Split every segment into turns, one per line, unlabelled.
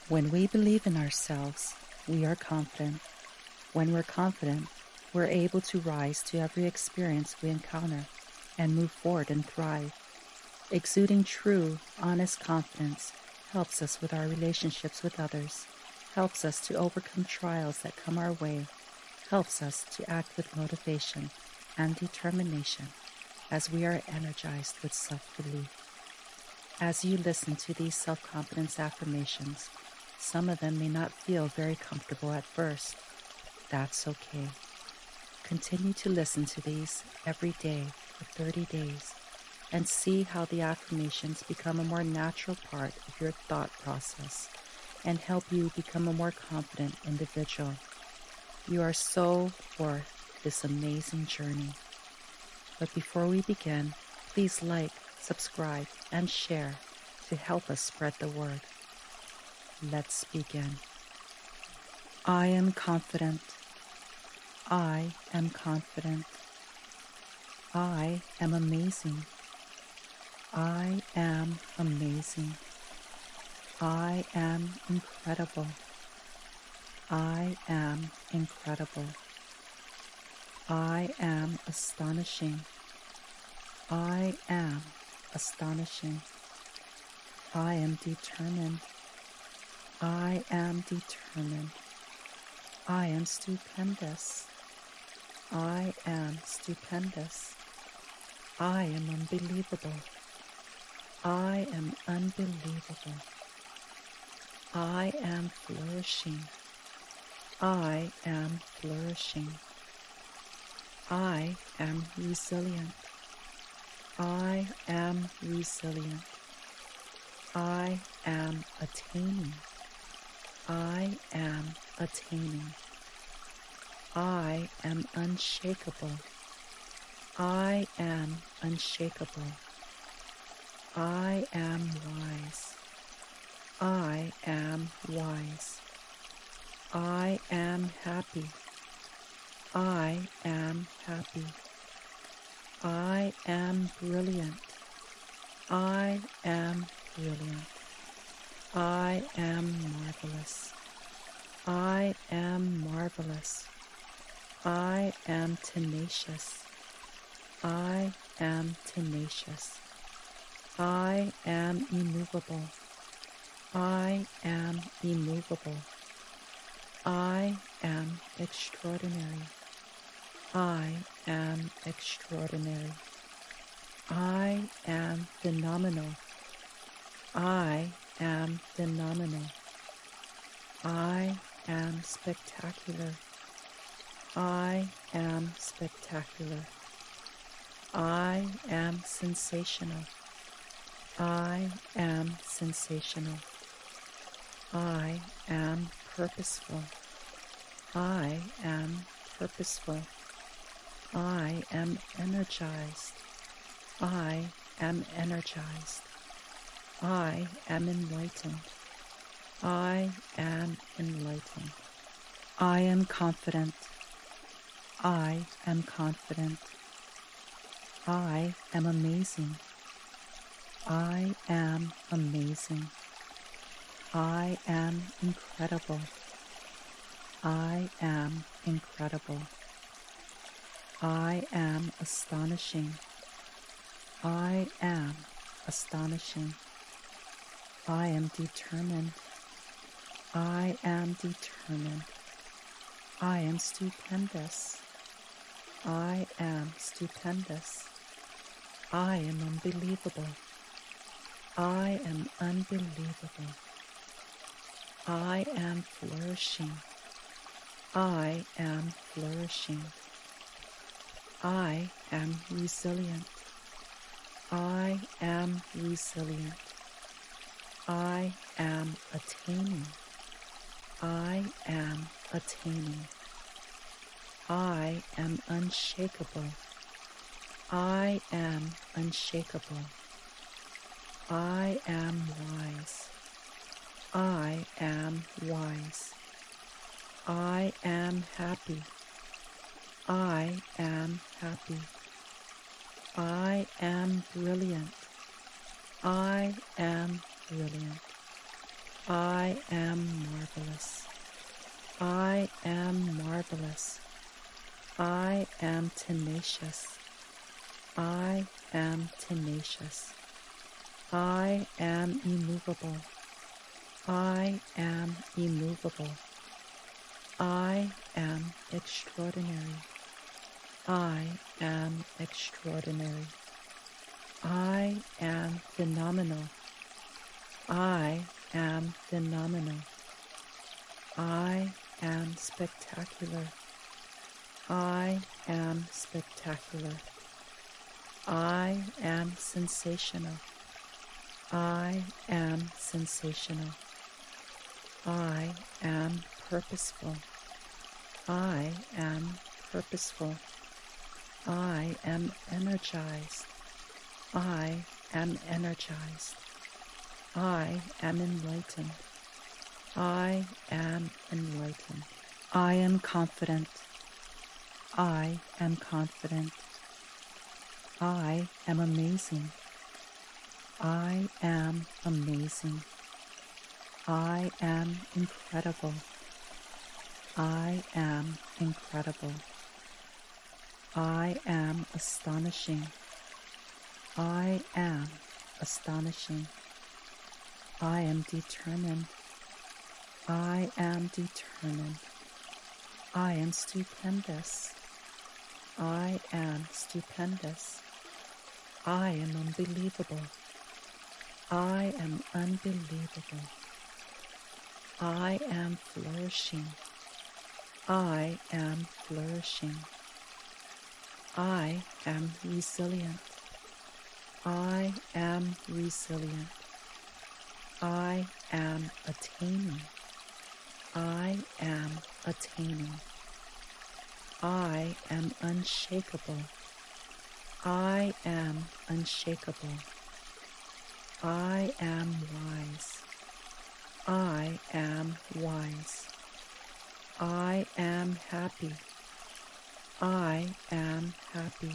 When we believe in ourselves, we are confident. When we're confident, we're able to rise to every experience we encounter and move forward and thrive. Exuding true, honest confidence helps us with our relationships with others, helps us to overcome trials that come our way, helps us to act with motivation and determination as we are energized with self-belief. As you listen to these self-confidence affirmations, some of them may not feel very comfortable at first. That's okay. Continue to listen to these every day for 30 days and see how the affirmations become a more natural part of your thought process and help you become a more confident individual. You are so worth this amazing journey. But before we begin, please like, subscribe, and share to help us spread the word. Let's begin. I am confident. I am confident. I am amazing. I am amazing. I am incredible. I am incredible. I am astonishing. I am astonishing. I am determined. I am determined. I am stupendous. I am stupendous. I am unbelievable. I am unbelievable. I am flourishing. I am flourishing. I am resilient. I am resilient. I am attaining. I am attaining. I am unshakable. I am unshakable. I am wise. I am wise. I am happy. I am happy. I am brilliant. I am brilliant. I am marvelous. I am marvelous. I am tenacious. I am tenacious. I am immovable. I am immovable. I am extraordinary. I am extraordinary. I am phenomenal. I am phenomenal. I am spectacular. I am spectacular. I am sensational. I am sensational. I am purposeful. I am purposeful. I am energized. I am energized. I am enlightened. I am enlightened. I am confident. I am confident. I am amazing. I am amazing. I am incredible. I am incredible. I am astonishing. I am astonishing. I am determined. I am determined. I am stupendous. I am stupendous. I am unbelievable. I am unbelievable. I am flourishing. I am flourishing. I am resilient. I am resilient. I am attaining. I am attaining. I am unshakable. I am unshakable. I am wise. I am wise. I am happy. I am happy. I am brilliant. I am brilliant. I am marvelous. I am marvelous. I am tenacious. I am tenacious. I am immovable. I am immovable. I am extraordinary. I am extraordinary. I am phenomenal. I am phenomenal. I am spectacular. I am spectacular. I am sensational. I am sensational. I am purposeful. I am purposeful. I am energized. I am energized. I am enlightened. I am enlightened. I am confident. I am confident. I am amazing. I am amazing. I am incredible. I am incredible. I am astonishing. I am astonishing. I am determined. I am determined. I am stupendous. I am stupendous. I am unbelievable. I am unbelievable. I am flourishing. I am flourishing. I am resilient. I am resilient. I am attaining. I am attaining. I am unshakable. I am unshakable. I am wise. I am wise. I am happy. I am happy.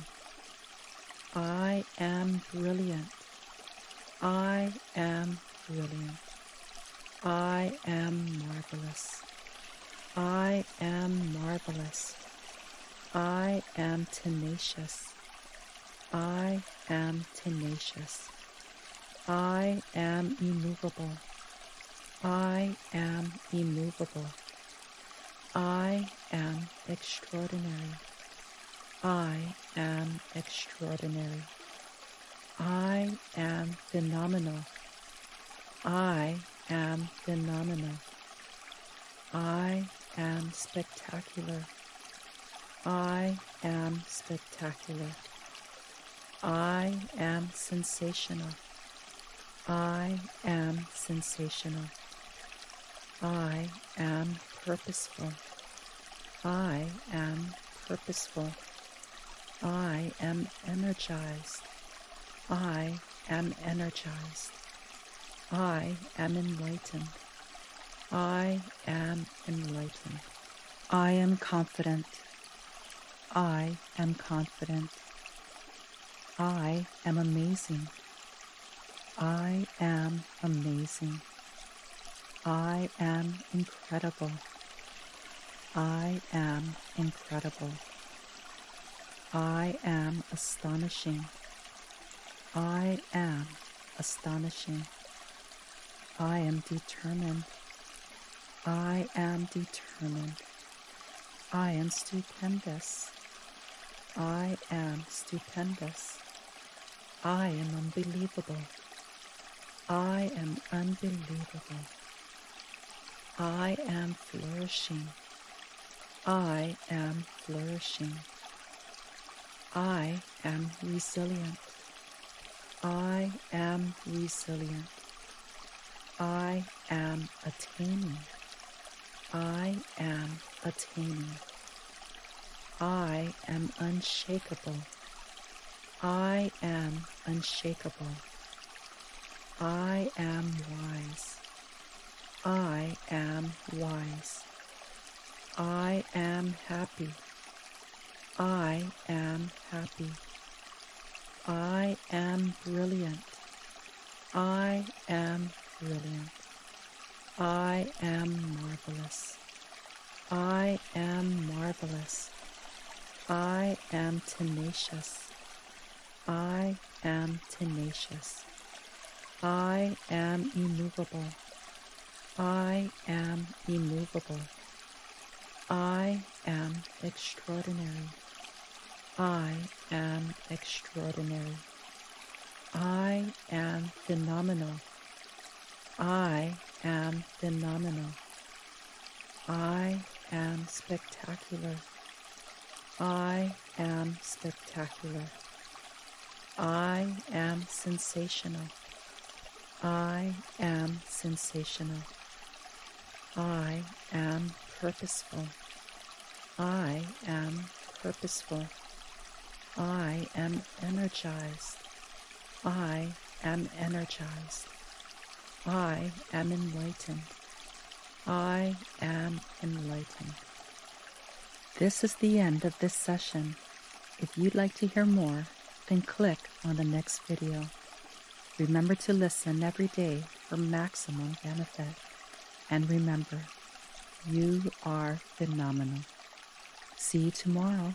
I am brilliant. I am brilliant. I am marvelous. I am marvelous. I am tenacious. I am tenacious. I am immovable. I am immovable. I am extraordinary. I am extraordinary. I am phenomenal. I am phenomenal. I am spectacular. I am spectacular. I am sensational. I am sensational. I am purposeful. I am purposeful. I am energized. I am energized. I am enlightened. I am enlightened. I am confident. I am confident. I am amazing. I am amazing. I am incredible. I am incredible. I am astonishing. I am astonishing. I am determined. I am determined. I am stupendous. I am stupendous. I am unbelievable. I am unbelievable. I am flourishing. I am flourishing. I am resilient. I am resilient. I am attaining. I am attaining. I am unshakable. I am unshakable. I am wise. I am wise. I am happy. I am happy. I am brilliant. I am brilliant. I am marvelous. I am marvelous. I am tenacious. I am tenacious. I am immovable. I am immovable. I am extraordinary. I am extraordinary. I am phenomenal. I am phenomenal. I am spectacular. I am spectacular. I am sensational. I am sensational. I am purposeful. I am purposeful. I am energized. I am energized. I am enlightened. I am enlightened. This is the end of this session. If you'd like to hear more, then click on the next video. Remember to listen every day for maximum benefit. And remember, you are phenomenal. See you tomorrow.